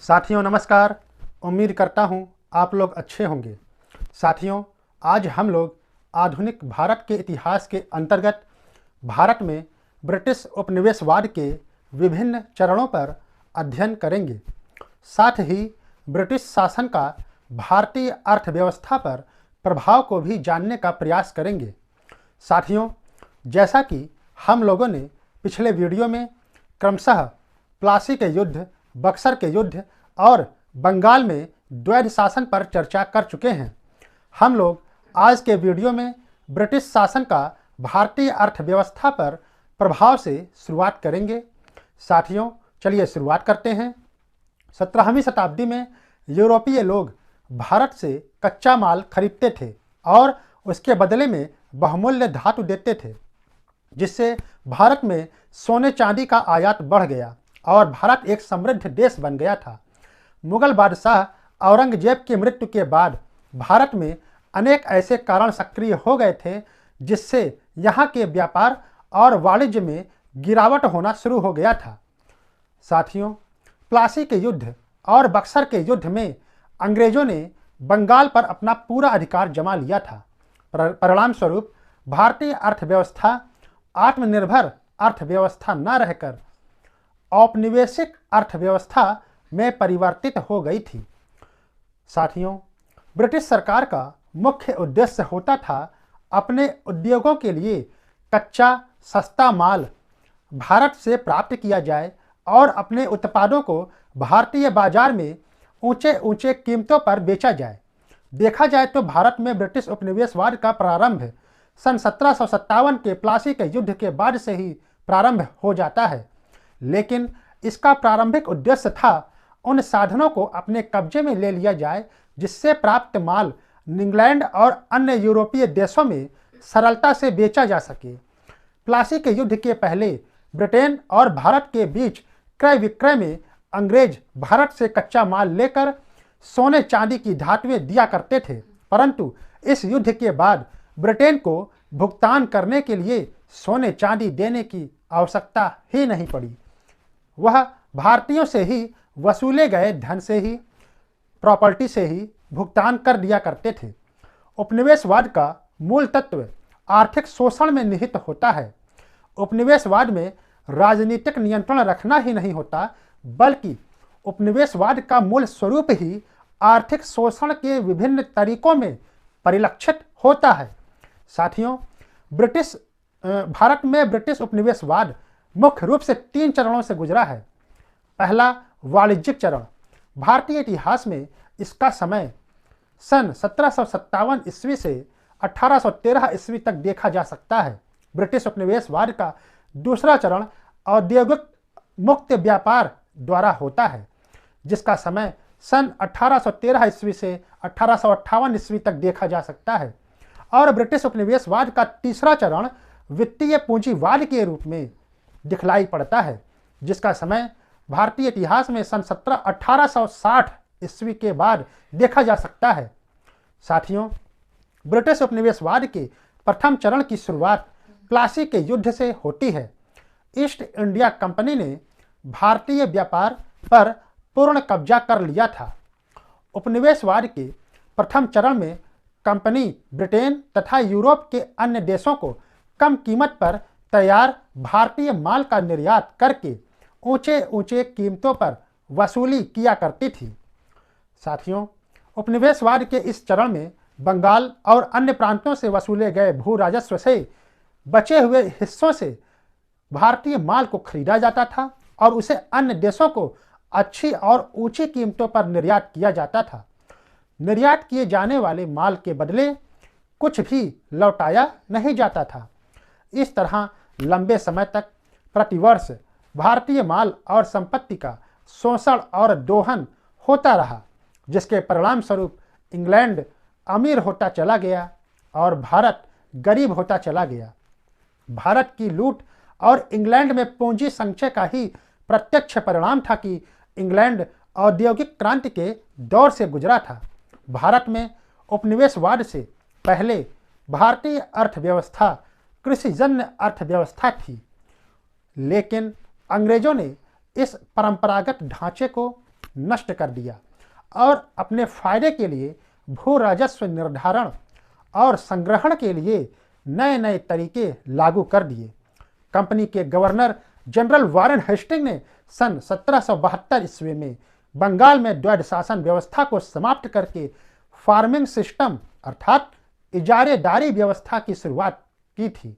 साथियों नमस्कार। उम्मीद करता हूँ आप लोग अच्छे होंगे। साथियों, आज हम लोग आधुनिक भारत के इतिहास के अंतर्गत भारत में ब्रिटिश उपनिवेशवाद के विभिन्न चरणों पर अध्ययन करेंगे। साथ ही ब्रिटिश शासन का भारतीय अर्थव्यवस्था पर प्रभाव को भी जानने का प्रयास करेंगे। साथियों, जैसा कि हम लोगों ने पिछले वीडियो में क्रमशः प्लासी के युद्ध, बक्सर के युद्ध और बंगाल में द्वैध शासन पर चर्चा कर चुके हैं, हम लोग आज के वीडियो में ब्रिटिश शासन का भारतीय अर्थव्यवस्था पर प्रभाव से शुरुआत करेंगे। साथियों, चलिए शुरुआत करते हैं। 17वीं शताब्दी में यूरोपीय लोग भारत से कच्चा माल खरीदते थे और उसके बदले में बहुमूल्य धातु देते थे, जिससे भारत में सोने चांदी का आयात बढ़ गया और भारत एक समृद्ध देश बन गया था। मुगल बादशाह औरंगजेब की मृत्यु के बाद भारत में अनेक ऐसे कारण सक्रिय हो गए थे जिससे यहाँ के व्यापार और वाणिज्य में गिरावट होना शुरू हो गया था। साथियों, प्लासी के युद्ध और बक्सर के युद्ध में अंग्रेजों ने बंगाल पर अपना पूरा अधिकार जमा लिया था। परिणाम स्वरूप भारतीय अर्थव्यवस्था आत्मनिर्भर अर्थव्यवस्था न रहकर औपनिवेशिक अर्थव्यवस्था में परिवर्तित हो गई थी। साथियों, ब्रिटिश सरकार का मुख्य उद्देश्य होता था अपने उद्योगों के लिए कच्चा सस्ता माल भारत से प्राप्त किया जाए और अपने उत्पादों को भारतीय बाजार में ऊंचे कीमतों पर बेचा जाए। देखा जाए तो भारत में ब्रिटिश उपनिवेशवाद का प्रारंभ सन 1757 के प्लासी के युद्ध के बाद से ही प्रारंभ हो जाता है, लेकिन इसका प्रारंभिक उद्देश्य था उन साधनों को अपने कब्जे में ले लिया जाए जिससे प्राप्त माल इंग्लैंड और अन्य यूरोपीय देशों में सरलता से बेचा जा सके। प्लासी के युद्ध के पहले ब्रिटेन और भारत के बीच क्रय विक्रय में अंग्रेज भारत से कच्चा माल लेकर सोने चांदी की धातुएं दिया करते थे, परंतु इस युद्ध के बाद ब्रिटेन को भुगतान करने के लिए सोने चांदी देने की आवश्यकता ही नहीं पड़ी। वह भारतीयों से ही वसूले गए धन से ही, प्रॉपर्टी से ही भुगतान कर दिया करते थे। उपनिवेशवाद का मूल तत्व आर्थिक शोषण में निहित होता है। उपनिवेशवाद में राजनीतिक नियंत्रण रखना ही नहीं होता, बल्कि उपनिवेशवाद का मूल स्वरूप ही आर्थिक शोषण के विभिन्न तरीकों में परिलक्षित होता है। साथियों, भारत में ब्रिटिश उपनिवेशवाद मुख्य रूप से 3 चरणों से गुजरा है। पहला, वाणिज्यिक चरण। भारतीय इतिहास में इसका समय सन 1757 ईस्वी से 1813 ईस्वी तक देखा जा सकता है। ब्रिटिश उपनिवेशवाद का दूसरा चरण औद्योगिक मुक्त व्यापार द्वारा होता है, जिसका समय सन 1813 ईस्वी से 1858 ईस्वी तक देखा जा सकता है। और ब्रिटिश उपनिवेशवाद का तीसरा चरण वित्तीय पूंजीवाद के रूप में दिखलाई पड़ता है, जिसका समय भारतीय इतिहास में सन 1860 ईस्वी के बाद देखा जा सकता है। साथियों, ब्रिटिश उपनिवेशवाद के प्रथम चरण की शुरुआत प्लासी के युद्ध से होती है। ईस्ट इंडिया कंपनी ने भारतीय व्यापार पर पूर्ण कब्जा कर लिया था। उपनिवेशवाद के प्रथम चरण में कंपनी ब्रिटेन तथा यूरोप के अन्य देशों को कम कीमत पर तैयार भारतीय माल का निर्यात करके ऊंचे कीमतों पर वसूली किया करती थी। साथियों, उपनिवेशवाद के इस चरण में बंगाल और अन्य प्रांतों से वसूले गए भू राजस्व से बचे हुए हिस्सों से भारतीय माल को खरीदा जाता था और उसे अन्य देशों को अच्छी और ऊंची कीमतों पर निर्यात किया जाता था। निर्यात किए जाने वाले माल के बदले कुछ भी लौटाया नहीं जाता था। इस तरह लंबे समय तक प्रतिवर्ष भारतीय माल और संपत्ति का शोषण और दोहन होता रहा, जिसके परिणाम स्वरूप इंग्लैंड अमीर होता चला गया और भारत गरीब होता चला गया। भारत की लूट और इंग्लैंड में पूंजी संचय का ही प्रत्यक्ष परिणाम था कि इंग्लैंड औद्योगिक क्रांति के दौर से गुजरा था। भारत में उपनिवेशवाद से पहले भारतीय अर्थव्यवस्था कृषिजन्य अर्थव्यवस्था थी, लेकिन अंग्रेजों ने इस परंपरागत ढांचे को नष्ट कर दिया और अपने फायदे के लिए भू राजस्व निर्धारण और संग्रहण के लिए नए नए तरीके लागू कर दिए। कंपनी के गवर्नर जनरल वारेन हेस्टिंग ने सन 1772 ईस्वी में बंगाल में द्वैध शासन व्यवस्था को समाप्त करके फार्मिंग सिस्टम अर्थात इजारेदारी व्यवस्था की शुरुआत की थी,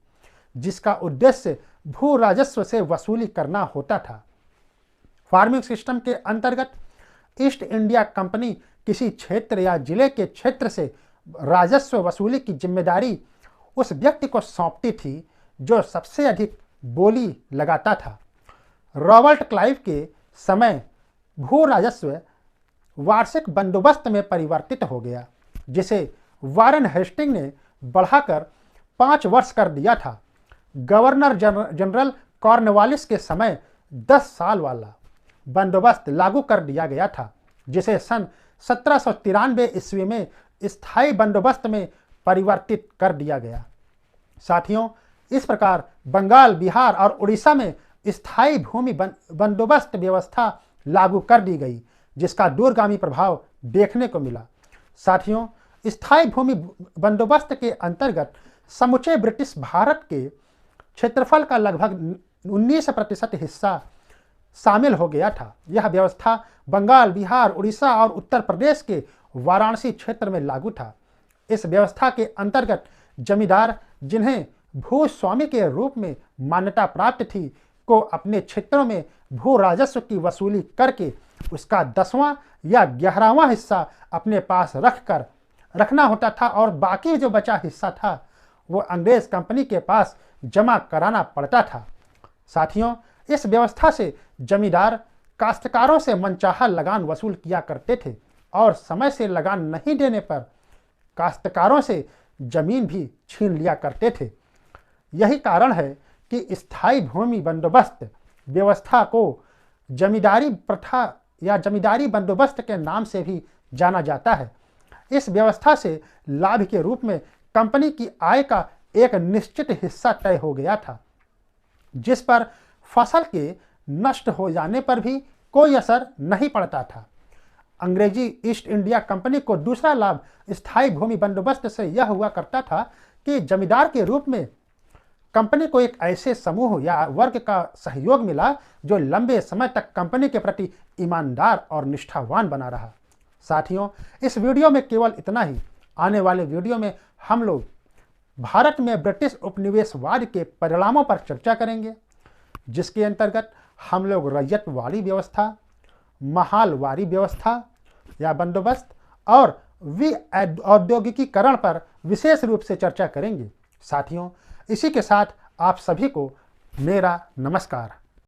जिसका उद्देश्य भू राजस्व से वसूली करना होता था। फार्मिंग सिस्टम के अंतर्गत ईस्ट इंडिया कंपनी किसी क्षेत्र या जिले के क्षेत्र से राजस्व वसूली की जिम्मेदारी उस व्यक्ति को सौंपती थी जो सबसे अधिक बोली लगाता था। रॉबर्ट क्लाइव के समय भू राजस्व वार्षिक बंदोबस्त में परिवर्तित हो गया, जिसे वारेन हेस्टिंग ने बढ़ाकर 5 वर्ष कर दिया था। गवर्नर जनरल कॉर्नवालिस के समय 10 साल वाला बंदोबस्त लागू कर दिया गया था, जिसे सन 1793 ईस्वी में स्थायी बंदोबस्त में परिवर्तित कर दिया गया। साथियों, इस प्रकार बंगाल, बिहार और उड़ीसा में स्थायी भूमि बंदोबस्त व्यवस्था लागू कर दी गई, जिसका दूरगामी प्रभाव देखने को मिला। साथियों, स्थायी भूमि बंदोबस्त के अंतर्गत समूचे ब्रिटिश भारत के क्षेत्रफल का लगभग 19% हिस्सा शामिल हो गया था। यह व्यवस्था बंगाल, बिहार, उड़ीसा और उत्तर प्रदेश के वाराणसी क्षेत्र में लागू था। इस व्यवस्था के अंतर्गत जमींदार जिन्हें भूस्वामी के रूप में मान्यता प्राप्त थी को अपने क्षेत्रों में भू राजस्व की वसूली करके उसका 10वां या 11वां हिस्सा अपने पास रखना होता था और बाकी जो बचा हिस्सा था वो अंग्रेज कंपनी के पास जमा कराना पड़ता था। साथियों, इस व्यवस्था से जमींदार काश्तकारों से मनचाहा लगान वसूल किया करते थे और समय से लगान नहीं देने पर काश्तकारों से जमीन भी छीन लिया करते थे। यही कारण है कि स्थायी भूमि बंदोबस्त व्यवस्था को जमींदारी प्रथा या जमींदारी बंदोबस्त के नाम से भी जाना जाता है। इस व्यवस्था से लाभ के रूप में कंपनी की आय का एक निश्चित हिस्सा तय हो गया था, जिस पर फसल के नष्ट हो जाने पर भी कोई असर नहीं पड़ता था। अंग्रेजी ईस्ट इंडिया कंपनी को दूसरा लाभ स्थायी भूमि बंदोबस्त से यह हुआ करता था कि जमींदार के रूप में कंपनी को एक ऐसे समूह या वर्ग का सहयोग मिला जो लंबे समय तक कंपनी के प्रति ईमानदार और निष्ठावान बना रहा। साथियों, इस वीडियो में केवल इतना ही। आने वाले वीडियो में हम लोग भारत में ब्रिटिश उपनिवेशवाद के परिणामों पर चर्चा करेंगे, जिसके अंतर्गत हम लोग रैयतवाड़ी व्यवस्था, महालवाड़ी व्यवस्था या बंदोबस्त और औद्योगिकीकरण पर विशेष रूप से चर्चा करेंगे। साथियों, इसी के साथ आप सभी को मेरा नमस्कार।